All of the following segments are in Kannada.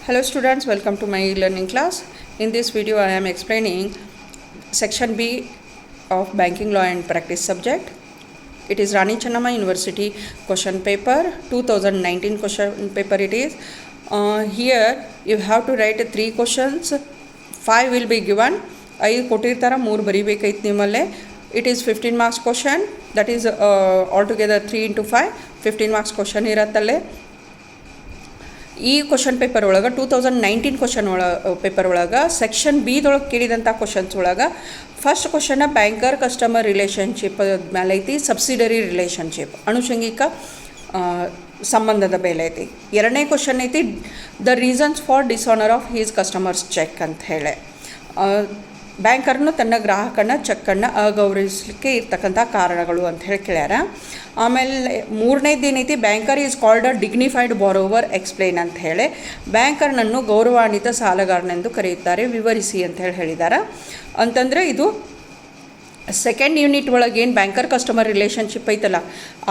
Hello students, welcome to my e-learning class. In this video I am explaining section B of banking law and practice subject. It is Rani Chennamma University question paper 2019 question paper it is. Here you have to write 3 questions, 5 will be given. 5 ಕೊಟ್ಟಿರ್ತಾರೆ 3 ಬರಿಬೇಕೈತೆ ನಿಮ್ಮಲ್ಲೇ. It is 15 marks question, that is altogether 3 into 5 15 marks question ಇರತ್ತಲ್ಲೇ. ಈ ಕ್ವಶನ್ ಪೇಪರ್ ಒಳಗೆ 2019 ಕ್ವಶನ್ ಪೇಪರ್ ಒಳಗೆ ಸೆಕ್ಷನ್ ಬಿದೊಳಗೆ ಕೇಳಿದಂಥ ಕ್ವಶನ್ಸ್ ಒಳಗೆ ಫಸ್ಟ್ ಕ್ವಶನ್ನ ಬ್ಯಾಂಕರ್ ಕಸ್ಟಮರ್ ರಿಲೇಷನ್ಶಿಪ್ ಮೇಲೆ ಐತಿ, ಸಬ್ಸಿಡರಿ ರಿಲೇಷನ್ಶಿಪ್ ಆನುಷಂಗಿಕ ಸಂಬಂಧದ ಮೇಲೆ ಐತಿ. ಎರಡನೇ ಕ್ವಶನ್ ಐತಿ the reasons for dishonour of his customers cheque ಅಂತ ಹೇಳಿ, ಬ್ಯಾಂಕರ್ನು ತನ್ನ ಗ್ರಾಹಕನ ಚೆಕ್ಕನ್ನು ಅಗೌರವಿಸಲಿಕ್ಕೆ ಇರ್ತಕ್ಕಂಥ ಕಾರಣಗಳು ಅಂತ ಹೇಳಿ ಕೇಳ್ಯಾರ. ಆಮೇಲೆ ಮೂರನೇದು ಏನೈತಿ banker is called a dignified borrower explain ಅಂತ ಹೇಳಿ, ಬ್ಯಾಂಕರ್ನನ್ನು ಗೌರವಾನ್ವಿತ ಸಾಲಗಾರನೆಂದು ಕರೆಯುತ್ತಾರೆ, ವಿವರಿಸಿ ಅಂತ ಹೇಳಿದ್ದಾರೆ. ಅಂತಂದರೆ ಇದು ಸೆಕೆಂಡ್ ಯೂನಿಟ್ ಒಳಗೆ ಏನು ಬ್ಯಾಂಕರ್ ಕಸ್ಟಮರ್ ರಿಲೇಷನ್ಶಿಪ್ ಐತಲ್ಲ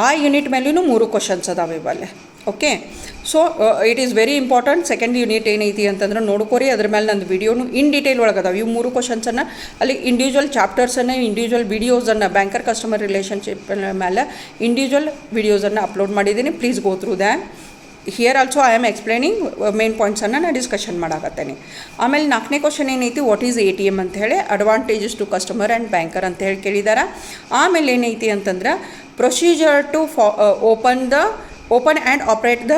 ಆ ಯೂನಿಟ್ ಮೇಲೂ 3 ಕ್ವಶನ್ಸ್ ಅದಾವೆ ಇವಲ್ಲೇ. Okay, so it is very important. Second unit ಏನೈತಿ ಅಂತಂದ್ರೆ ನೋಡ್ಕೋರಿ, ಅದ್ರ ಮೇಲೆ ನಂದು ವಿಡಿಯೋನು ಇನ್ ಡೀಟೇಲ್ ಒಳಗೆ ಅದಾವೆ. ಇವು 3 ಕ್ವಶನ್ಸನ್ನು ಅಲ್ಲಿ ಇಂಡಿವಿಜುವಲ್ ಚಾಪ್ಟರ್ಸನ್ನು ಇಂಡಿವಿಜುವಲ್ ವಿಡಿಯೋಸನ್ನು ಬ್ಯಾಂಕರ್ ಕಸ್ಟಮರ್ ರಿಲೇಷನ್ಶಿಪ್ ಮೇಲೆ ಇಂಡಿವಿಜುವಲ್ ವಿಡಿಯೋಸನ್ನು ಅಪ್ಲೋಡ್ ಮಾಡಿದ್ದೀನಿ. Please go through that. Here also I am explaining main ಪಾಯಿಂಟ್ಸನ್ನು ನಾನು ಡಿಸ್ಕಷನ್ ಮಾಡಾಕತ್ತೇನೆ. ಆಮೇಲೆ 4ನೇ ಕ್ವಶನ್ ಏನೈತಿ ವಾಟ್ ಈಸ್ ATM ಅಂತ ಹೇಳಿ, advantages to customer and banker ಅಂತ ಹೇಳಿ ಕೇಳಿದಾರೆ. ಆಮೇಲೆ ಏನೈತಿ ಅಂತಂದ್ರೆ procedure to open and operate the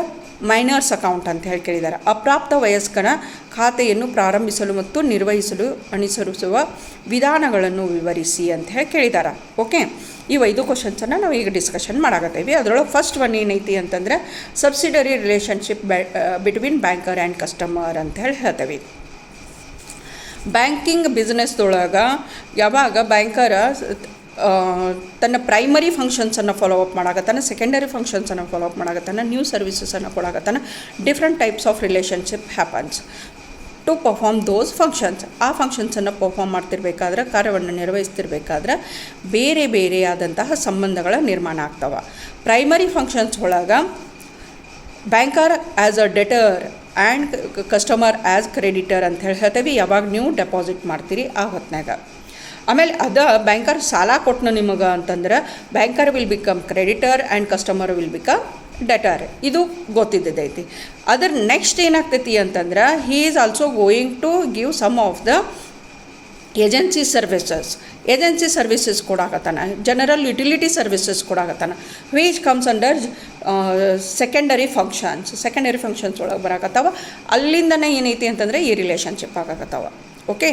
minors account ಅಂತ ಹೇಳಿ ಕೇಳಿದ್ದಾರೆ. ಅಪ್ರಾಪ್ತ ವಯಸ್ಕನ ಖಾತೆಯನ್ನು ಪ್ರಾರಂಭಿಸಲು ಮತ್ತು ನಿರ್ವಹಿಸಲು ಅನುಸರಿಸುವ ವಿಧಾನಗಳನ್ನು ವಿವರಿಸಿ ಅಂತ ಹೇಳಿ ಕೇಳಿದ್ದಾರೆ. ಓಕೆ, ಈ 5 ಕ್ವಶನ್ಸನ್ನು ನಾವು ಈಗ ಡಿಸ್ಕಷನ್ ಮಾಡಾಕತ್ತೇವೆ. ಅದರೊಳಗೆ ಫಸ್ಟ್ ಒನ್ ಏನೈತಿ ಅಂತಂದರೆ subsidiary relationship between banker and customer ಅಂತ ಹೇಳಿ ಹೇಳ್ತೇವೆ. ಬ್ಯಾಂಕಿಂಗ್ ಬಿಸ್ನೆಸ್ದೊಳಗೆ ಯಾವಾಗ ಬ್ಯಾಂಕರ ತನ್ನ ಪ್ರೈಮರಿ ಫಂಕ್ಷನ್ಸನ್ನು ಫಾಲೋಅಪ್ ಮಾಡಾಕತ್ತಾನ, ಸೆಕೆಂಡರಿ ಫಂಕ್ಷನ್ಸನ್ನು ಫಾಲೋಅಪ್ ಮಾಡಾಕತ್ತಾನ, ನ್ಯೂ ಸರ್ವಿಸಸನ್ನು ಕೊಡಾಕತ್ತಾನ, different types of relationship happens to perform those functions. ಆ ಫಂಕ್ಷನ್ಸನ್ನು ಪರ್ಫಾರ್ಮ್ ಮಾಡ್ತಿರ್ಬೇಕಾದ್ರೆ, ಕಾರ್ಯವನ್ನು ನಿರ್ವಹಿಸ್ತಿರ್ಬೇಕಾದ್ರೆ ಬೇರೆ ಬೇರೆಯಾದಂತಹ ಸಂಬಂಧಗಳ ನಿರ್ಮಾಣ ಆಗ್ತವೆ. ಪ್ರೈಮರಿ ಫಂಕ್ಷನ್ಸ್ ಒಳಗೆ banker as a deter and customer as creditor ಅಂತ ಹೇಳಿ ಹೇಳ್ತೇವೆ ಯಾವಾಗ ನೀವು ಡೆಪಾಸಿಟ್ ಮಾಡ್ತೀರಿ ಆ ಹೊತ್ನಾಗ. ಆಮೇಲೆ ಬ್ಯಾಂಕರ್ ಸಾಲ ಕೊಟ್ಟನು ನಿಮಗೆ ಅಂತಂದ್ರೆ banker will become creditor and customer will become debtor. ಇದು ಗೊತ್ತಿದ್ದೈತಿ. ಅದರ ನೆಕ್ಸ್ಟ್ ಏನಾಗ್ತೈತಿ ಅಂತಂದ್ರೆ he is also going to give some of the agency services ಕೊಡಾಕತ್ತಾನ, ಜನರಲ್ ಯುಟಿಲಿಟಿ ಸರ್ವಿಸಸ್ ಕೊಡಾಕತ್ತಾನ, which comes under secondary functions ಒಳಗೆ ಬರಾಕತ್ತಾವ. ಅಲ್ಲಿಂದನೇ ಏನೈತಿ ಅಂತಂದರೆ ಈ ರಿಲೇಷನ್ಶಿಪ್ ಆಗಾಕತ್ತಾವ. ಓಕೆ,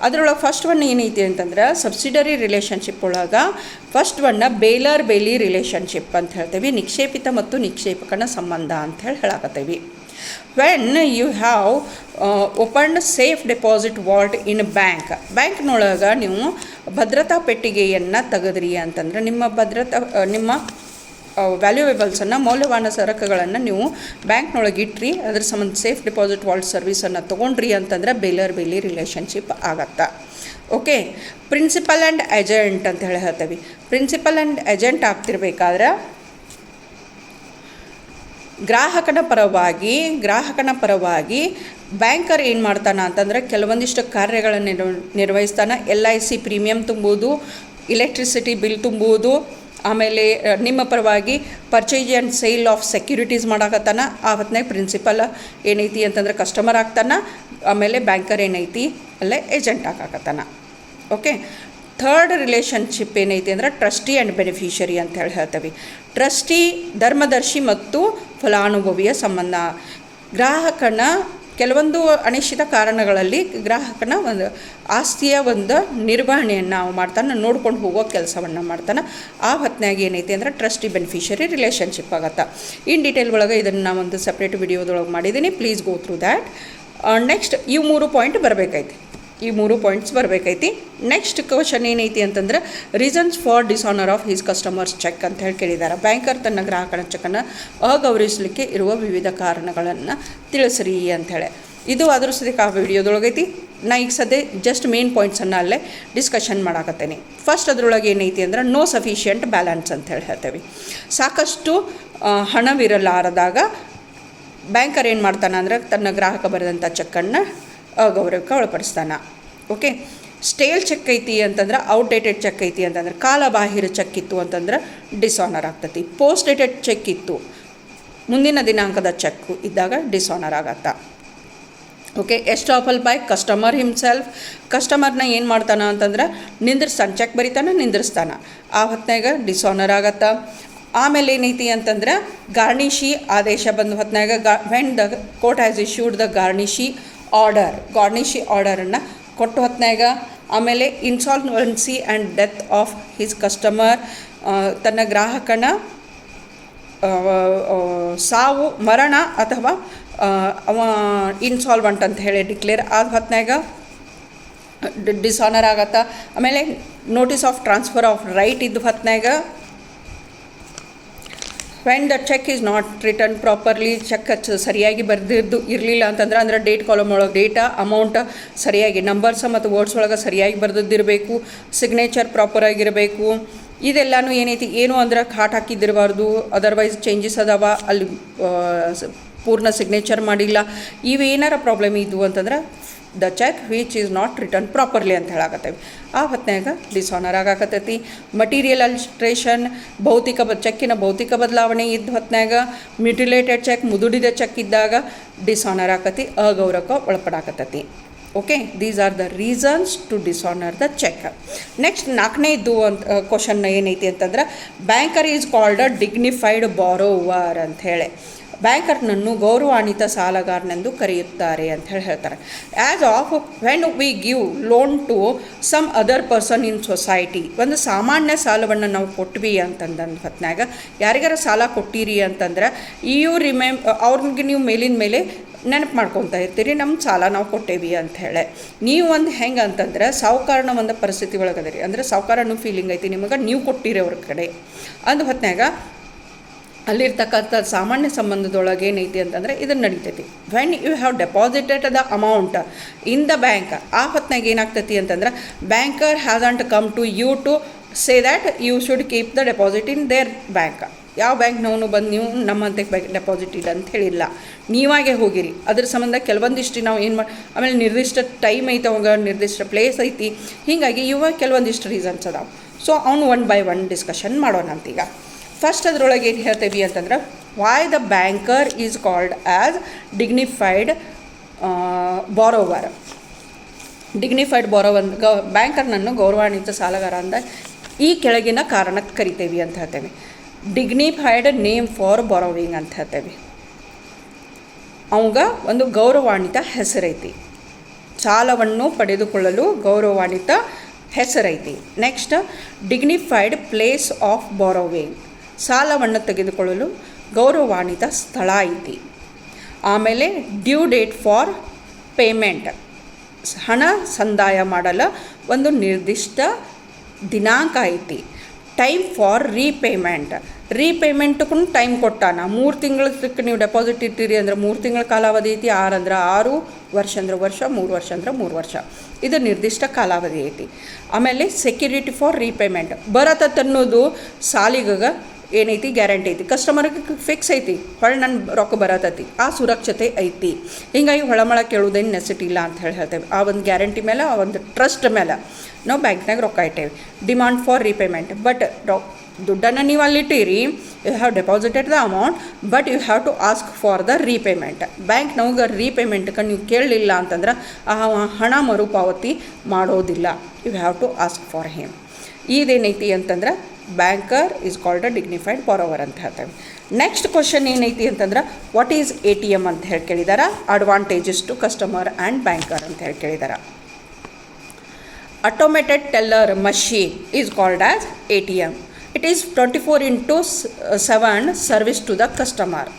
ಅದರೊಳಗೆ ಫಸ್ಟ್ ಒನ್ ಏನೈತಿ ಅಂತಂದ್ರೆ ಸಬ್ಸಿಡರಿ ರಿಲೇಷನ್ಶಿಪ್ ಒಳಗೆ ಫಸ್ಟ್ ಒನ್ನ ಬೇಲರ್ ಬೇಲಿ ರಿಲೇಷನ್ಶಿಪ್ ಅಂತ ಹೇಳ್ತೇವೆ, ನಿಕ್ಷೇಪಿತ ಮತ್ತು ನಿಕ್ಷೇಪಕನ ಸಂಬಂಧ ಅಂತ ಹೇಳಾಕತ್ತೇವೆ. When you have opened safe deposit vault in ಬ್ಯಾಂಕ್ನೊಳಗೆ ನೀವು ಭದ್ರತಾ ಪೆಟ್ಟಿಗೆಯನ್ನು ತೆಗೆದ್ರಿ ಅಂತಂದ್ರೆ ನಿಮ್ಮ ವ್ಯಾಲ್ಯೂಯೇಬಲ್ಸನ್ನು ಮೌಲ್ಯವಾನ ಸರಕುಗಳನ್ನು ನೀವು ಬ್ಯಾಂಕ್ನೊಳಗೆ ಇಟ್ರಿ, ಅದ್ರ ಸಂಬಂಧ ಸೇಫ್ ಡೆಪಾಸಿಟ್ ವಾಲ್ಟ್ ಸರ್ವಿಸನ್ನು ತೊಗೊಂಡ್ರಿ ಅಂತಂದ್ರೆ ಬೇಲರ್ ಬೇಲಿ ರಿಲೇಷನ್ಶಿಪ್ ಆಗತ್ತೆ. ಓಕೆ, ಪ್ರಿನ್ಸಿಪಲ್ ಆ್ಯಂಡ್ ಏಜೆಂಟ್ ಅಂತ ಹೇಳಿ ಹೇಳ್ತೇವೆ. ಪ್ರಿನ್ಸಿಪಲ್ ಆ್ಯಂಡ್ ಏಜೆಂಟ್ ಆಗ್ತಿರ್ಬೇಕಾದ್ರೆ ಗ್ರಾಹಕನ ಪರವಾಗಿ ಬ್ಯಾಂಕರ್ ಏನು ಮಾಡ್ತಾನೆ ಅಂತಂದರೆ ಕೆಲವೊಂದಿಷ್ಟು ಕಾರ್ಯಗಳನ್ನು ನಿರ್ವಹಿಸ್ತಾನೆ. LIC ಪ್ರೀಮಿಯಂ ತುಂಬುವುದು, ಎಲೆಕ್ಟ್ರಿಸಿಟಿ ಬಿಲ್ ತುಂಬುವುದು, ಆಮೇಲೆ ನಿಮ್ಮ ಪರವಾಗಿ purchase and sale of securities ಮಾಡಾಕತ್ತಾನ. ಆ ಹೊತ್ತಿನಾಗ ಪ್ರಿನ್ಸಿಪಲ್ ಏನೈತಿ ಅಂತಂದ್ರೆ ಕಸ್ಟಮರ್ ಆಗ್ತಾನ, ಆಮೇಲೆ ಬ್ಯಾಂಕರ್ ಏನೈತಿ ಅಲ್ಲೇ ಏಜೆಂಟ್ ಆಗಾಕತ್ತಾನ. ಓಕೆ, ಥರ್ಡ್ ರಿಲೇಷನ್ಶಿಪ್ ಏನೈತಿ ಅಂದ್ರೆ ಟ್ರಸ್ಟಿ ಆ್ಯಂಡ್ ಬೆನಿಫಿಷರಿ ಅಂತ ಹೇಳಿ ಹೇಳ್ತೇವೆ. ಟ್ರಸ್ಟಿ ಧರ್ಮದರ್ಶಿ ಮತ್ತು ಫಲಾನುಭವಿಯ ಸಂಬಂಧ. ಗ್ರಾಹಕನ ಕೆಲವೊಂದು ಅನಿಶ್ಚಿತ ಕಾರಣಗಳಲ್ಲಿ ಗ್ರಾಹಕನ ಒಂದು ಆಸ್ತಿಯ ಒಂದು ನಿರ್ವಹಣೆಯನ್ನು ನಾವು ಮಾಡ್ತಾನೆ, ನೋಡ್ಕೊಂಡು ಹೋಗೋ ಕೆಲಸವನ್ನು ಮಾಡ್ತಾನೆ. ಆ ಹೊತ್ತಿನಾಗ ಏನೈತಿ ಅಂದರೆ ಟ್ರಸ್ಟಿ ಬೆನಿಫಿಷರಿ ರಿಲೇಷನ್ಶಿಪ್ ಆಗತ್ತೆ. ಇನ್ ಡೀಟೇಲ್ ಒಳಗೆ ಇದನ್ನು ನಾನು ಒಂದು ಸಪ್ರೇಟ್ ವಿಡಿಯೋದೊಳಗೆ ಮಾಡಿದ್ದೀನಿ, please go through that. Next ಈ 3 ಪಾಯಿಂಟ್ ಬರಬೇಕೈತಿ. ನೆಕ್ಸ್ಟ್ ಕ್ವಶನ್ ಏನೈತಿ ಅಂತಂದ್ರೆ reasons for dishonour of his customers cheque ಅಂತ ಹೇಳಿ ಕೇಳಿದ್ದಾರೆ. ಬ್ಯಾಂಕರ್ ತನ್ನ ಗ್ರಾಹಕನ ಚೆಕ್ಕನ್ನು ಅಗೌರವಿಸಲಿಕ್ಕೆ ಇರುವ ವಿವಿಧ ಕಾರಣಗಳನ್ನು ತಿಳಿಸ್ರಿ ಅಂಥೇಳಿ. ಇದು ಅದ್ರ ಸದ್ಯಕ್ಕೆ ಆ ವಿಡಿಯೋದೊಳಗೈತಿ. ನಾ ಈಗ ಸದ್ಯ ಜಸ್ಟ್ ಮೇನ್ ಪಾಯಿಂಟ್ಸನ್ನು ಅಲ್ಲೇ ಡಿಸ್ಕಷನ್ ಮಾಡಾಕತ್ತೇನೆ. ಫಸ್ಟ್ ಅದರೊಳಗೆ ಏನೈತಿ ಅಂದ್ರೆ ನೋ ಸಫಿಷಿಯೆಂಟ್ ಬ್ಯಾಲೆನ್ಸ್ ಅಂತ ಹೇಳಿ ಹೇಳ್ತೇವೆ. ಸಾಕಷ್ಟು ಹಣವಿರಲಾರದಾಗ ಬ್ಯಾಂಕರ್ ಏನು ಮಾಡ್ತಾನೆ ಅಂದ್ರೆ ತನ್ನ ಗ್ರಾಹಕ ಬರೆದಂಥ ಚೆಕ್ಕನ್ನು ಅಗೌರವಕ್ಕೆ ಒಳಪಡಿಸ್ತಾನೆ. ಓಕೆ, ಸ್ಟೇಲ್ ಚೆಕ್ ಐತಿ ಅಂತಂದ್ರೆ, ಔಟ್ಡೇಟೆಡ್ ಚೆಕ್ ಐತಿ ಅಂತಂದ್ರೆ, ಕಾಲಬಾಹಿರ ಚೆಕ್ ಇತ್ತು ಅಂತಂದ್ರೆ ಡಿಸಾನರ್ ಆಗ್ತೈತಿ. ಪೋಸ್ಟ್ ಡೇಟೆಡ್ ಚೆಕ್ ಇತ್ತು, ಮುಂದಿನ ದಿನಾಂಕದ ಚೆಕ್ ಇದ್ದಾಗ ಡಿಸಾನರ್ ಆಗತ್ತ. Okay, estoppel by customer himself. ಕಸ್ಟಮರ್ನ ಏನು ಮಾಡ್ತಾನೆ ಅಂತಂದ್ರೆ ನಿಂದಿರ್ಸ್ತಾನೆ, ಚೆಕ್ ಬರಿತಾನೆ ನಿಂದಿರ್ಸ್ತಾನೆ, ಆ ಹೊತ್ನಾಗ ಡಿಸಾನರ್ ಆಗತ್ತ. ಆಮೇಲೆ ಏನೈತಿ ಅಂತಂದ್ರೆ ಗಾರ್ನಿಷಿ ಆದೇಶ ಬಂದ ಹೊತ್ನಾಗ when the court has issued the garnishee ಆರ್ಡರನ್ನು ಕೊಟ್ಟು ಹೊತ್ನಾಗ. ಆಮೇಲೆ insolvency and death of his customer, ತನ್ನ ಗ್ರಾಹಕನ ಸಾವು, ಮರಣ ಅಥವಾ ಅವ ಇನ್ಸಾಲ್ವೆಂಟ್ ಅಂತ ಹೇಳಿ ಡಿಕ್ಲೇರ್ ಆದ ಹೊತ್ನಾಗ ಡಿಸಾನರ್ ಆಗತ್ತ. ಆಮೇಲೆ notice of transfer of right ಇದ್ದ ಹೊತ್ನಾಗ when the cheque is not return properly, cheque ಸರಿಯಾಗಿ ಬರೆದಿದ್ದು ಇರಲಿಲ್ಲ ಅಂತಂದ್ರೆ, ಅಂದರೆ ಡೇಟ್ ಕಾಲಮ್ ಒಳಗೆ ಡೇಟಾ ಅಮೌಂಟ್ ಸರಿಯಾಗಿ ನಂಬರ್ಸ್ ಮತ್ತು ವರ್ಡ್ಸ್ ಒಳಗೆ ಸರಿಯಾಗಿ ಬರೆದಿದ್ದಿರಬೇಕು, ಸಿಗ್ನೇಚರ್ ಪ್ರಾಪರಾಗಿರಬೇಕು. ಇದೆಲ್ಲನೂ ಏನೈತಿ, ಏನು ಅಂದ್ರೆ ಖಾಟ್ ಹಾಕಿದ್ದಿರಬಾರ್ದು, ಅದರ್ವೈಸ್ ಚೇಂಜಸ್ ಅದಾವ, ಅಲ್ಲಿ ಪೂರ್ಣ ಸಿಗ್ನೇಚರ್ ಮಾಡಿಲ್ಲ, ಇವೇನಾರ ಪ್ರಾಬ್ಲಮ್ ಇದ್ವು ಅಂತಂದ್ರೆ the cheque which is not return properly ಅಂತ ಹೇಳಾಕತ್ತೇವೆ. ಆ ಹೊತ್ನಾಗ ಡಿಸಾನರ್ ಆಗಾಕತ್ತೈತಿ. ಮಟೀರಿಯಲ್ ಅಲ್ಟ್ರೇಷನ್, ಚೆಕ್ಕಿನ ಭೌತಿಕ ಬದಲಾವಣೆ ಇದ್ದ ಹೊತ್ನಾಗ, ಮ್ಯುಟಿಲೇಟೆಡ್ ಚೆಕ್, ಮುದುಡಿದ ಚೆಕ್ ಇದ್ದಾಗ ಡಿಸಾನರ್ ಆಕತಿ, ಅಗೌರವಕ್ಕೆ ಒಳಪಡಾಕತ್ತೈತಿ. Okay, these are the reasons to dishonour the cheque. Next 4ನೇದು ಅಂತ ಕ್ವಶನ್ ಏನೈತಿ ಅಂತಂದ್ರೆ, banker is called a dignified borrower ಅಂತ ಹೇಳಿ. ಬ್ಯಾಂಕರ್ನನ್ನು ಗೌರವಾನ್ವಿತ ಸಾಲಗಾರನೆಂದು ಕರೆಯುತ್ತಾರೆ ಅಂತ ಹೇಳ್ತಾರೆ. As of when we give loan to some other person in society, ಒಂದು ಸಾಮಾನ್ಯ ಸಾಲವನ್ನು ನಾವು ಕೊಟ್ವಿ ಅಂತಂದ ಹೊತ್ನಾಗ, ಯಾರಿಗಾರ ಸಾಲ ಕೊಟ್ಟಿರಿ ಅಂತಂದ್ರೆ ಅವ್ರಿಗೆ ನೀವು ಮೇಲಿನ ಮೇಲೆ ನೆನಪು ಮಾಡ್ಕೊತಾ ಇರ್ತೀರಿ, ನಮ್ಮ ಸಾಲ ನಾವು ಕೊಟ್ಟೇವಿ ಅಂಥೇಳಿ. ನೀವು ಒಂದು ಹೆಂಗೆ ಅಂತಂದ್ರೆ ಸಾಹುಕಾರನ ಒಂದು ಪರಿಸ್ಥಿತಿ ಒಳಗದಿರಿ, ಅಂದರೆ ಸಾಹುಕಾರನೂ ಫೀಲಿಂಗ್ ಐತಿ ನಿಮಗೆ, ನೀವು ಕೊಟ್ಟಿರಿ ಅವ್ರ ಕಡೆ ಅಂದ ಹೊತ್ನಾಗ ಅಲ್ಲಿರ್ತಕ್ಕಂಥ ಸಾಮಾನ್ಯ ಸಂಬಂಧದೊಳಗೆ ಏನೈತಿ ಅಂತಂದರೆ ಇದನ್ನು ನಡೀತೈತಿ. When you have deposited the amount in the bank, ಆ ಹೊತ್ನಾಗ ಏನಾಗ್ತೈತಿ ಅಂತಂದ್ರೆ banker hasn't come to you to say that you should keep the deposit in their bank. ಯಾವ ಬ್ಯಾಂಕ್ನವನು ಬಂದು ನೀವು ನಮ್ಮಂತೆ ಡೆಪಾಸಿಟ್ ಇಲ್ಲ ಅಂತ ಹೇಳಿಲ್ಲ, ನೀವಾಗೆ ಹೋಗಿರಿ. ಅದ್ರ ಸಂಬಂಧ ಕೆಲವೊಂದಿಷ್ಟು ನಾವು ಏನು ಆಮೇಲೆ ನಿರ್ದಿಷ್ಟ ಟೈಮ್ ಐತೆ, ಅವಾಗ ನಿರ್ದಿಷ್ಟ ಪ್ಲೇಸ್ ಐತಿ, ಹೀಗಾಗಿ ಇವಾಗ ಕೆಲವೊಂದಿಷ್ಟು ರೀಸನ್ಸ್ ಅದಾವೆ. ಸೊ ಅವನು 1 by 1 ಡಿಸ್ಕಷನ್ ಮಾಡೋಣ ಅಂತೀಗ. ಫಸ್ಟ್ ಅದರೊಳಗೆ ಏನು ಹೇಳ್ತೇವೆ ಅಂತಂದ್ರೆ, why the banker is called as dignified borrower. Dignified borrower, ಬ್ಯಾಂಕರ್ನನ್ನು ಗೌರವಾನ್ವಿತ ಸಾಲಗಾರ ಅಂತ ಈ ಕೆಳಗಿನ ಕಾರಣಕ್ಕೆ ಕರಿತೇವೆ ಅಂತ ಹೇಳ್ತೇವೆ. ಡಿಗ್ನಿಫೈಡ್ ನೇಮ್ ಫಾರ್ ಬಾರೋವಿಂಗ್ ಅಂತ ಹೇಳ್ತೇವೆ. ಅವಾಗ ಒಂದು ಗೌರವಾನ್ವಿತ ಹೆಸರೈತಿ, ಸಾಲವನ್ನು ಪಡೆದುಕೊಳ್ಳಲು ಗೌರವಾನ್ವಿತ ಹೆಸರೈತಿ. Next dignified place of borrowing, ಸಾಲವನ್ನು ತೆಗೆದುಕೊಳ್ಳಲು ಗೌರವಾನ್ವಿತ ಸ್ಥಳ ಐತಿ. ಆಮೇಲೆ ಡ್ಯೂ ಡೇಟ್ ಫಾರ್ ಪೇಮೆಂಟ್, ಹಣ ಸಂದಾಯ ಮಾಡಲು ಒಂದು ನಿರ್ದಿಷ್ಟ ದಿನಾಂಕ ಐತಿ. ಟೈಮ್ ಫಾರ್ ರೀಪೇಮೆಂಟ್ಗೂ ಟೈಮ್ ಕೊಟ್ಟಾನ. 3 ತಿಂಗಳಕ್ಕೆ ನೀವು ಡೆಪಾಸಿಟ್ ಇಟ್ಟಿರಿ ಅಂದ್ರೆ 3 ತಿಂಗಳ ಕಾಲಾವಧಿ ಐತಿ, 6 ಅಂದ್ರೆ 6, ವರ್ಷ ಅಂದ್ರೆ ವರ್ಷ, 3 ವರ್ಷ ಅಂದ್ರೆ 3 ವರ್ಷ, ಇದು ನಿರ್ದಿಷ್ಟ ಕಾಲಾವಧಿ ಐತಿ. ಆಮೇಲೆ ಸೆಕ್ಯೂರಿಟಿ ಫಾರ್ ರೀಪೇಮೆಂಟ್, ಬರತ್ತನ್ನೋದು ಸಾಲಿಗೆ ಏನೈತಿ ಗ್ಯಾರಂಟಿ ಐತಿ, ಕಸ್ಟಮರ್ಗೆ ಫಿಕ್ಸ್ ಐತಿ, ಹೊಳೆ ನನ್ನ ರೊಕ್ಕ ಬರತೈತಿ, ಆ ಸುರಕ್ಷತೆ ಐತಿ. ಹೀಗಾಗಿ ಹೊಳಮಳ ಕೇಳೋದೇನು ನೆಸಿಟಿ ಇಲ್ಲ ಅಂತ ಹೇಳ್ತೇವೆ. ಆ ಒಂದು ಗ್ಯಾರಂಟಿ ಮೇಲೆ, ಆ ಒಂದು ಟ್ರಸ್ಟ್ ಮೇಲೆ ನಾವು ಬ್ಯಾಂಕ್ನಾಗ ರೊಕ್ಕ ಇಟ್ಟೇವೆ. ಡಿಮಾಂಡ್ ಫಾರ್ ರೀಪೇಮೆಂಟ್, ಬಟ್ ದುಡ್ಡನ್ನು ನೀವು ಅಲ್ಲಿಟ್ಟಿರಿ, you have deposited the amount but you have to ask for the repayment. Bank ನಮಗೆ ರೀಪೇಮೆಂಟ್ಗೆ ನೀವು ಕೇಳಲಿಲ್ಲ ಅಂತಂದ್ರೆ ಆ ಹಣ ಮರುಪಾವತಿ ಮಾಡೋದಿಲ್ಲ, you have to ask for him. ಇದೇನೈತಿ ಅಂತಂದ್ರೆ banker is called a dignified borrower ಅಂತ ಹೇಳ್ತೇವೆ. ನೆಕ್ಸ್ಟ್ ಕ್ವಶನ್ ಏನೈತಿ ಅಂತಂದ್ರೆ, ವಾಟ್ ಈಸ್ ATM ಅಂತ ಹೇಳಿ ಕೇಳಿದಾರ. Advantages to customer and banker ಅಂತ ಹೇಳಿ ಕೇಳಿದಾರ. Automated teller machine is called as ATM. It is 24/7 service to the customer.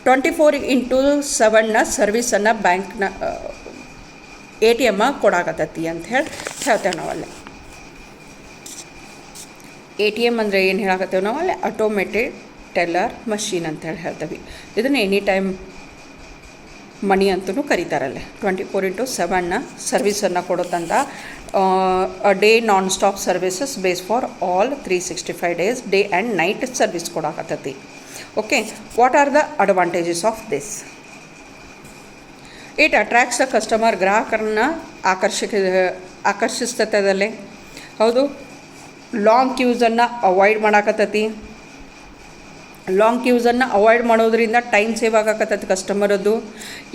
24/7 ಸರ್ವಿಸನ್ನು ಬ್ಯಾಂಕ್ನ ATM ಕೊಡಾಕತ್ತೈತಿ ಅಂತ ಹೇಳ್ತೇವೆ ನಾವಲ್ಲಿ. ATM ಅಂದರೆ ಏನು ಹೇಳಾಕತ್ತೇವೆ ನಾವಲ್ಲಿ, ಆಟೋಮೇಟೆಡ್ ಟೆಲ್ಲರ್ ಮಷೀನ್ ಅಂತ ಹೇಳ್ತೇವೆ. ಇದನ್ನು ಎನಿ ಟೈಮ್ ಮನಿ ಅಂತಲೂ ಕರೀತಾರಲ್ಲ. 24/7 ಸರ್ವಿಸನ್ನು ಕೊಡುತ್ತಂತ. Day non stop services base for all 365 days, day and night service ಕೊಡಾಕತ್ತೈತಿ. Okay, what are the advantages of this? It attracts the customer, ಗ್ರಾಹಕರನ್ನ ಆಕರ್ಷಿಸ್ತದಲ್ಲೇ. ಹೌದು, ಲಾಂಗ್ ಕ್ಯೂಸನ್ನು ಅವಾಯ್ಡ್ ಮಾಡಾಕತ್ತೈತಿ. ಲಾಂಗ್ ಕ್ಯೂಸನ್ನು ಅವಾಯ್ಡ್ ಮಾಡೋದ್ರಿಂದ ಟೈಮ್ ಸೇವ್ ಆಗಾಕತ್ತೈತಿ ಕಸ್ಟಮರದ್ದು.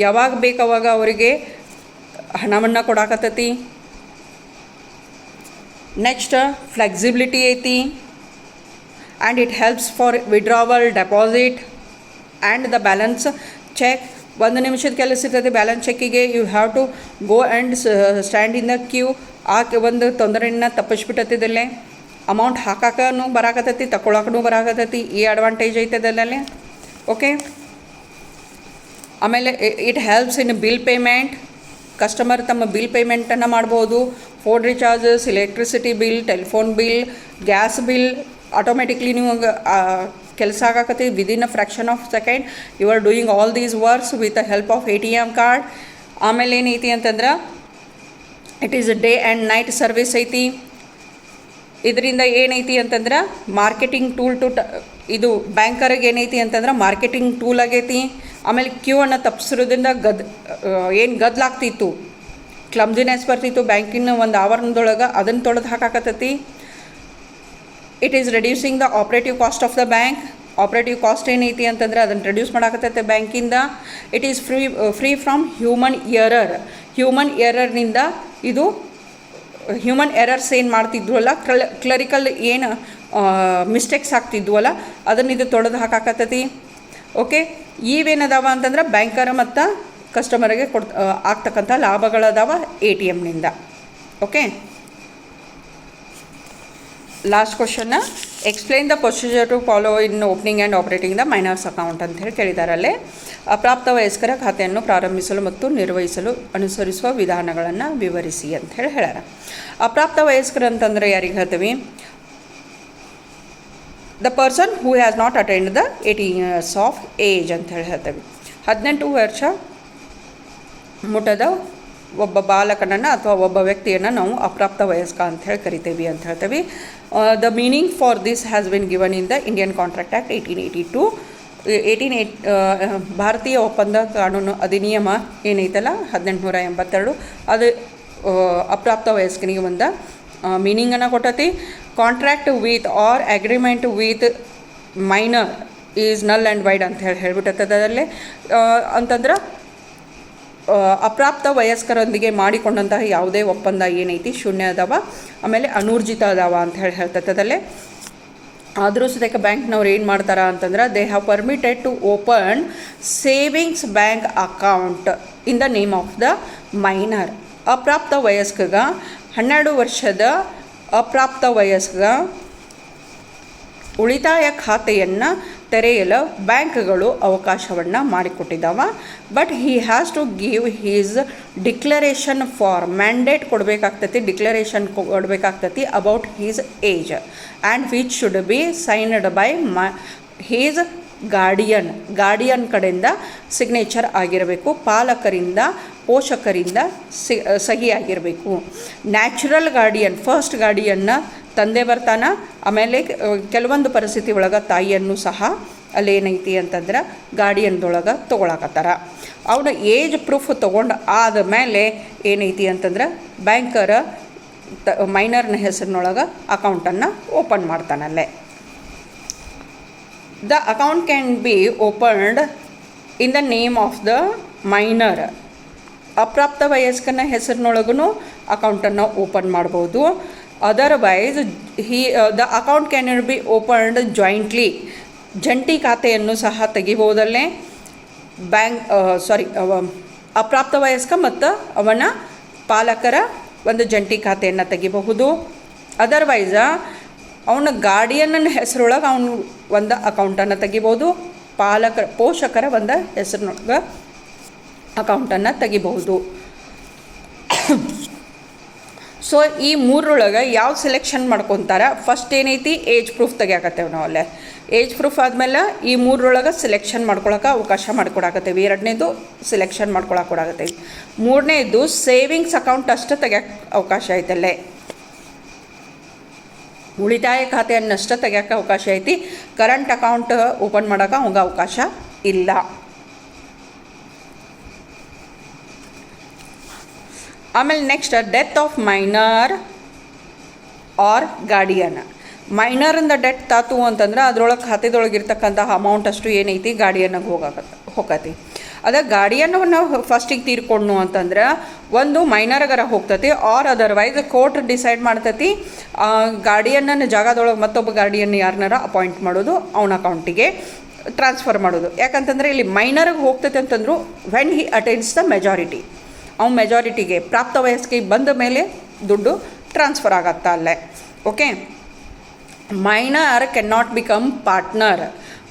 ಯಾವಾಗ ಬೇಕು ಅವಾಗ ಅವರಿಗೆ ಹಣವನ್ನು ಕೊಡಾಕತ್ತೈತಿ. ನೆಕ್ಸ್ಟ್ ಫ್ಲೆಕ್ಸಿಬಿಲಿಟಿ ಐತಿ, and it helps for withdrawal, deposit and the balance check. 1 ನಿಮಿಷದ ಕೆಲಸ ಇರ್ತದೆ ಬ್ಯಾಲೆನ್ಸ್ ಚೆಕ್ಕಿಗೆ. You have to go and stand in the queue. ಆ ಒಂದು ತೊಂದರೆಯನ್ನು ತಪ್ಪಿಸ್ಬಿಟ್ಟತಿದಲ್ಲೇ. ಅಮೌಂಟ್ ಹಾಕಾಕೂ ಬರಾಕತ್ತೈತಿ, ತಗೊಳಕ್ಕೂ ಬರಾಕತ್ತೈತಿ. ಈ ಅಡ್ವಾಂಟೇಜ್ ಐತದಲ್ಲೇ. ಓಕೆ, ಆಮೇಲೆ it helps in bill payment. Customer ತಮ್ಮ ಬಿಲ್ ಪೇಮೆಂಟನ್ನು ಮಾಡ್ಬೋದು. Phone recharges, electricity bill, telephone bill, gas bill automatically ನೀವು ಕೆಲಸ ಆಗಾಕತ್ತಿ within a fraction of second. You are doing all these works with the help of ATM card. ಆಮೇಲೆ ಏನೈತಿ ಅಂತಂದ್ರೆ it is day and night service ಐತಿ. ಇದರಿಂದ ಏನೈತಿ ಅಂತಂದ್ರೆ ಮಾರ್ಕೆಟಿಂಗ್ ಟೂಲ್ ಇದು ಬ್ಯಾಂಕರಿಗೆ ಏನೈತಿ ಅಂತಂದ್ರೆ ಮಾರ್ಕೆಟಿಂಗ್ ಟೂಲ್ ಆಗೈತಿ. ಆಮೇಲೆ ಕ್ಯೂ ಅನ್ನು ತಪ್ಪಿಸಿರೋದ್ರಿಂದ ಏನು ಗದ್ದಲಾಗ್ತಿತ್ತು, ಕ್ಲಮ್ಜಿನೆಸ್ ಬರ್ತಿತ್ತು ಬ್ಯಾಂಕಿನ ಒಂದು ಆವರಣದೊಳಗೆ, ಅದನ್ನು ತೊಳೆದು ಹಾಕಾಕತ್ತೈತಿ. It is reducing the operative cost of the bank. Operative cost ಏನೈತಿ ಅಂತಂದ್ರೆ ಅದನ್ನು ರೆಡ್ಯೂಸ್ ಮಾಡಾಕತ್ತೈತೆ ಬ್ಯಾಂಕಿಂದ. It is free from human ಎರರ್ನಿಂದ ಇದು ಹ್ಯೂಮನ್ ಎರರ್ಸ್ ಏನು ಮಾಡ್ತಿದ್ವಲ್ಲ, ಕ್ಲರಿಕಲ್ ಏನು ಮಿಸ್ಟೇಕ್ಸ್ ಆಗ್ತಿದ್ವಲ್ಲ ಅದನ್ನು ಇದು ತೊಡೆದು ಹಾಕಾಕತ್ತೈತಿ. ಓಕೆ, ಇವೇನದಾವ ಅಂತಂದ್ರೆ ಬ್ಯಾಂಕರ್ ಮತ್ತು ಕಸ್ಟಮರಿಗೆ ಆಗ್ತಕ್ಕಂಥ ಲಾಭಗಳದಾವ ATMನಿಂದ. ಓಕೆ, ಲಾಸ್ಟ್ ಕ್ವಶನ್ನ explain the procedure to follow in opening and operating the minors account ಅಂತ ಹೇಳಿ ಕೇಳಿದಾರಲ್ಲೇ. ಅಪ್ರಾಪ್ತ ವಯಸ್ಕರ ಖಾತೆಯನ್ನು ಪ್ರಾರಂಭಿಸಲು ಮತ್ತು ನಿರ್ವಹಿಸಲು ಅನುಸರಿಸುವ ವಿಧಾನಗಳನ್ನು ವಿವರಿಸಿ ಅಂತ ಹೇಳ್ಯಾರ. ಅಪ್ರಾಪ್ತ ವಯಸ್ಕರು ಅಂತಂದರೆ ಯಾರಿಗೆ ಹೇಳ್ತೀವಿ? The person who has not attained the 18 years of age ಅಂತ ಹೇಳ್ತೀವಿ. 18 ವರ್ಷ ಮುಟ್ಟದ ಒಬ್ಬ ಬಾಲಕನನ್ನು ಅಥವಾ ಒಬ್ಬ ವ್ಯಕ್ತಿಯನ್ನು ನಾವು ಅಪ್ರಾಪ್ತ ವಯಸ್ಕ ಅಂತ ಹೇಳಿ ಕರಿತೀವಿ ಅಂತ ಹೇಳ್ತೀವಿ. The meaning for this has been given in the Indian contract act 1882. ಭಾರತೀಯ ಒಪ್ಪಂದ ಕಾನೂನು ಅಧಿನಿಯಮ ಏನೈತಲ್ಲ 1882 ಅದು ಅಪ್ರಾಪ್ತ ವಯಸ್ಕನಿಗೆ ಒಂದು ಮೀನಿಂಗನ್ನು ಕೊಟ್ಟತಿ. Contract with or agreement with minor is null and void ಅಂತ ಹೇಳ್ಬಿಟ್ಟದಲ್ಲೇ. ಅಂತಂದ್ರೆ ಅಪ್ರಾಪ್ತ ವಯಸ್ಕರೊಂದಿಗೆ ಮಾಡಿಕೊಂಡಂತಹ ಯಾವುದೇ ಒಪ್ಪಂದ ಏನೈತಿ ಶೂನ್ಯ ಅದಾವ, ಆಮೇಲೆ ಅನೂರ್ಜಿತ ಅದಾವ ಅಂತ ಹೇಳ್ತದಲ್ಲೇ. ಆದರೂ ಸದ್ಯಕ್ಕೆ ಬ್ಯಾಂಕ್ನವ್ರು ಏನು ಮಾಡ್ತಾರ ಅಂತಂದ್ರೆ they have permitted to open savings bank account in the name of the minor. ಅಪ್ರಾಪ್ತ ವಯಸ್ಕಗ 12 ವರ್ಷದ ಅಪ್ರಾಪ್ತ ವಯಸ್ಕ ಉಳಿತಾಯ ಖಾತೆಯನ್ನು ತೆರೆಯಲು ಬ್ಯಾಂಕ್ಗಳು ಅವಕಾಶವನ್ನು ಮಾಡಿಕೊಟ್ಟಿದ್ದಾವ. But he has to give his declaration for mandate ಕೊಡಬೇಕಾಗ್ತೈತಿ, ಡಿಕ್ಲರೇಷನ್ ಕೊಡಬೇಕಾಗ್ತೈತಿ about his age and which should be signed by his guardian ಕಡೆಯಿಂದ ಸಿಗ್ನೇಚರ್ ಆಗಿರಬೇಕು, ಪಾಲಕರಿಂದ ಪೋಷಕರಿಂದ ಸಹಿ ಆಗಿರಬೇಕು. ನ್ಯಾಚುರಲ್ ಗಾರ್ಡಿಯನ್, ಫಸ್ಟ್ ಗಾರ್ಡಿಯನ್ನ ತಂದೆ ಬರ್ತಾನೆ, ಆಮೇಲೆ ಕೆಲವೊಂದು ಪರಿಸ್ಥಿತಿ ಒಳಗೆ ತಾಯಿಯನ್ನು ಸಹ ಅಲ್ಲೇನೈತಿ ಅಂತಂದ್ರೆ ಗಾರ್ಡಿಯನ್ದೊಳಗೆ ತೊಗೊಳಕತ್ತಾರ. ಅವನು ಏಜ್ ಪ್ರೂಫ್ ತೊಗೊಂಡು ಆದಮೇಲೆ ಏನೈತಿ ಅಂತಂದ್ರೆ ಬ್ಯಾಂಕರ ಮೈನರ್ನ ಹೆಸರಿನೊಳಗೆ ಅಕೌಂಟನ್ನು ಓಪನ್ ಮಾಡ್ತಾನಲ್ಲೇ. The account can be opened in the name of the minor. ಅಪ್ರಾಪ್ತ ವಯಸ್ಕನ ಹೆಸರಿನೊಳಗೂ ಅಕೌಂಟನ್ನು ಓಪನ್ ಮಾಡ್ಬೋದು. Otherwise the account can be opened jointly. ಜಂಟಿ ಖಾತೆಯನ್ನು ಸಹ ತೆಗಿಬೋದಲ್ಲೇ. ಅಪ್ರಾಪ್ತ ವಯಸ್ಕ ಮತ್ತು ಅವನ ಪಾಲಕರ ಒಂದು ಜಂಟಿ ಖಾತೆಯನ್ನು ತೆಗಿಬಹುದು. ಅದರ್ವೈಸ ಅವನ ಗಾರ್ಡಿಯನ್ನ ಹೆಸರೊಳಗೆ ಅವನು ಒಂದು ಅಕೌಂಟನ್ನು ತೆಗಿಬೋದು, ಪೋಷಕರ ಒಂದು ಹೆಸರಿನೊಳಗೆ ಅಕೌಂಟನ್ನು ತೆಗಿಬಹುದು. ಸೊ ಈ ಮೂರರೊಳಗೆ ಯಾವ್ದು ಸೆಲೆಕ್ಷನ್ ಮಾಡ್ಕೊತಾರೆ? ಫಸ್ಟ್ ಏನೈತಿ ಏಜ್ ಪ್ರೂಫ್ ತೆಗಿಯಾಕತ್ತೇವೆ ನಾವು ಅಲ್ಲೇ. ಏಜ್ ಪ್ರೂಫ್ ಆದಮೇಲೆ ಈ ಮೂರರೊಳಗೆ ಸೆಲೆಕ್ಷನ್ ಮಾಡ್ಕೊಳಕ್ಕೆ ಅವಕಾಶ ಮಾಡಿಕೊಡಾಕತ್ತೇವೆ. ಎರಡನೇದು ಸೆಲೆಕ್ಷನ್ ಮಾಡ್ಕೊಳಕ್ಕೆ ಕೊಡಾಕತ್ತೇವೆ. ಮೂರನೇದು ಸೇವಿಂಗ್ಸ್ ಅಕೌಂಟ್ ಅಷ್ಟು ತೆಗಿಯೋಕ್ಕೆ ಅವಕಾಶ ಐತಲ್ಲೇ. ಉಳಿತಾಯ ಖಾತೆಯನ್ನಷ್ಟೇ ತೆಗಿಯೋಕೆ ಅವಕಾಶ ಐತಿ, ಕರೆಂಟ್ ಅಕೌಂಟ್ ಓಪನ್ ಮಾಡೋಕೆ ಅವಂಗೆ ಅವಕಾಶ ಇಲ್ಲ. ಆಮೇಲೆ next death of minor or guardian. ಮೈನರಿಂದ ಡೆತ್ ತಾತು ಅಂತಂದ್ರೆ ಅದ್ರೊಳಗೆ ಖಾತೆದೊಳಗೆ ಇರ್ತಕ್ಕಂತಹ ಅಮೌಂಟ್ ಅಷ್ಟು ಏನೈತಿ ಗಾರ್ಡಿಯನ್ಗೆ ಹೋಗತಿ. ಅದ ಗಾರ್ಡಿಯನ್ನ ಫಸ್ಟಿಗೆ ತೀರ್ಕೊಂಡು ಅಂತಂದ್ರೆ ಒಂದು ಮೈನರ್ಗರ ಹೋಗ್ತತಿ, ಆರ್ ಅದರ್ವೈಸ್ ಕೋರ್ಟ್ ಡಿಸೈಡ್ ಮಾಡ್ತತಿ ಗಾರ್ಡಿಯನ್ನ ಜಾಗದೊಳಗೆ ಮತ್ತೊಬ್ಬ ಗಾರ್ಡಿಯನ್ ಯಾರನ್ನಾರ ಅಪಾಯಿಂಟ್ ಮಾಡೋದು, ಅವನ ಅಕೌಂಟಿಗೆ ಟ್ರಾನ್ಸ್ಫರ್ ಮಾಡೋದು. ಯಾಕಂತಂದರೆ ಇಲ್ಲಿ ಮೈನರ್ಗೆ ಹೋಗ್ತೈತೆ ಅಂತಂದ್ರು when he attains the majority, ಅವ್ನು ಮೆಜಾರಿಟಿಗೆ ಪ್ರಾಪ್ತ ವಯಸ್ಸಿಗೆ ಬಂದ ಮೇಲೆ ದುಡ್ಡು ಟ್ರಾನ್ಸ್ಫರ್ ಆಗತ್ತಾ ಅಲ್ಲೇ. Okay, minor can not become partner.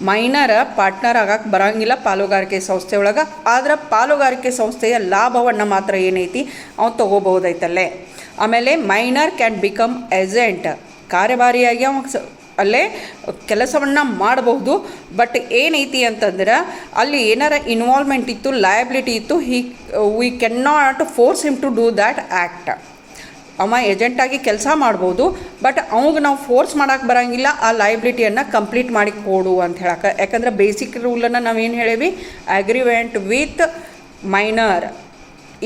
Minor partner ಆಗಕ್ಕೆ ಬರೋಂಗಿಲ್ಲ ಪಾಲುಗಾರಿಕೆ ಸಂಸ್ಥೆ ಒಳಗೆ, ಆದ್ರೆ ಪಾಲುಗಾರಿಕೆ ಸಂಸ್ಥೆಯ ಲಾಭವನ್ನು ಮಾತ್ರ ಏನೈತಿ ಅವ್ನು ತೊಗೋಬಹುದೈತಲ್ಲೇ. ಆಮೇಲೆ ಮೈನರ್ ಕ್ಯಾನ್ ಬಿಕಮ್ ಏಜೆಂಟ್, ಕಾರ್ಯಭಾರಿಯಾಗಿ ಅವ ಅಲ್ಲೇ ಕೆಲಸವನ್ನು ಮಾಡಬಹುದು. ಬಟ್ ಏನೈತಿ ಅಂತಂದ್ರೆ ಅಲ್ಲಿ ಏನಾರ ಇನ್ವಾಲ್ವ್ಮೆಂಟ್ ಇತ್ತು, ಲಯಬಿಲಿಟಿ ಇತ್ತು, we can not force him to do that act. ಅವ ಏಜೆಂಟಾಗಿ ಕೆಲಸ ಮಾಡ್ಬೋದು, ಬಟ್ ಅವಾಗ ನಾವು ಫೋರ್ಸ್ ಮಾಡೋಕ್ಕೆ ಬರೋಂಗಿಲ್ಲ ಆ ಲಯಬಿಲಿಟಿಯನ್ನು ಕಂಪ್ಲೀಟ್ ಮಾಡಿ ಕೊಡು ಅಂತ ಹೇಳಕ್ಕೆ. ಯಾಕಂದ್ರೆ ಬೇಸಿಕ್ ರೂಲನ್ನು ನಾವೇನು ಹೇಳೀವಿ, agreement with minor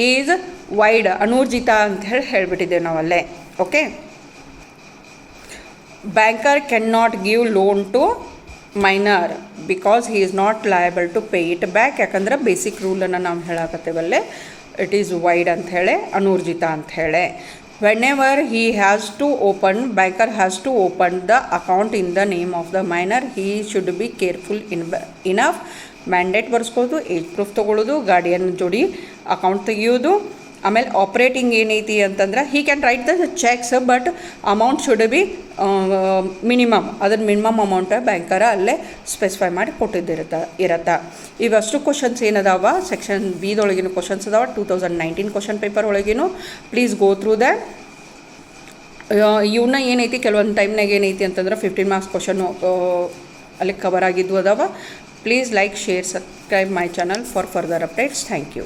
is void, ಅನೂರ್ಜಿತ ಅಂತ ಹೇಳಿಬಿಟ್ಟಿದ್ದೇವೆ ನಾವಲ್ಲೇ. Okay, banker can not give loan to minor because he is not liable to pay it back. ಯಾಕಂದ್ರೆ ಬೇಸಿಕ್ ರೂಲನ್ನು ನಾವು ಹೇಳಕತ್ತೇವಲ್ಲೇ, ಇಟ್ ಈಸ್ ವೈಡ್ ಅಂಥೇಳಿ, ಅನೂರ್ಜಿತ ಅಂಥೇಳಿ. whenever he has to open, banker has to open the account in the name of the minor, he should be careful enough. Mandate ಬರ್ಸ್ಕೊಳ್ಳೋದು, ಏಜ್ ಪ್ರೂಫ್ ತೊಗೊಳ್ಳೋದು, ಗಾರ್ಡಿಯನ್ ಜೋಡಿ ಅಕೌಂಟ್ ತೆಗಿಯೋದು. ಆಮೇಲೆ ಆಪ್ರೇಟಿಂಗ್ ಏನೈತಿ ಅಂತಂದ್ರೆ he can write the cheques, but amount should be minimum, ಅದರ ಮಿನಿಮಮ್ ಅಮೌಂಟ್ ಬ್ಯಾಂಕರ ಅಲ್ಲೇ ಸ್ಪೆಸಿಫೈ ಮಾಡಿ ಇರತ್ತ. ಇವಷ್ಟು ಕ್ವಶನ್ಸ್ ಏನದಾವ ಸೆಕ್ಷನ್ ಬಿದೊಳಗಿನ ಕ್ವಶನ್ಸ್ ಅದಾವ, 2019 ಕ್ವಶನ್ ಪೇಪರ್ ಒಳಗೇನು. Please go through that. ಇವನ್ನ ಏನೈತಿ ಕೆಲವೊಂದು ಟೈಮ್ನಾಗ ಏನೈತಿ ಅಂತಂದ್ರೆ 15 ಮಾರ್ಕ್ಸ್ ಕ್ವಶನ್ನು ಅಲ್ಲಿ ಕವರ್ ಆಗಿದ್ದು ಅದಾವ. Please like, share, subscribe my channel for further updates. Thank you.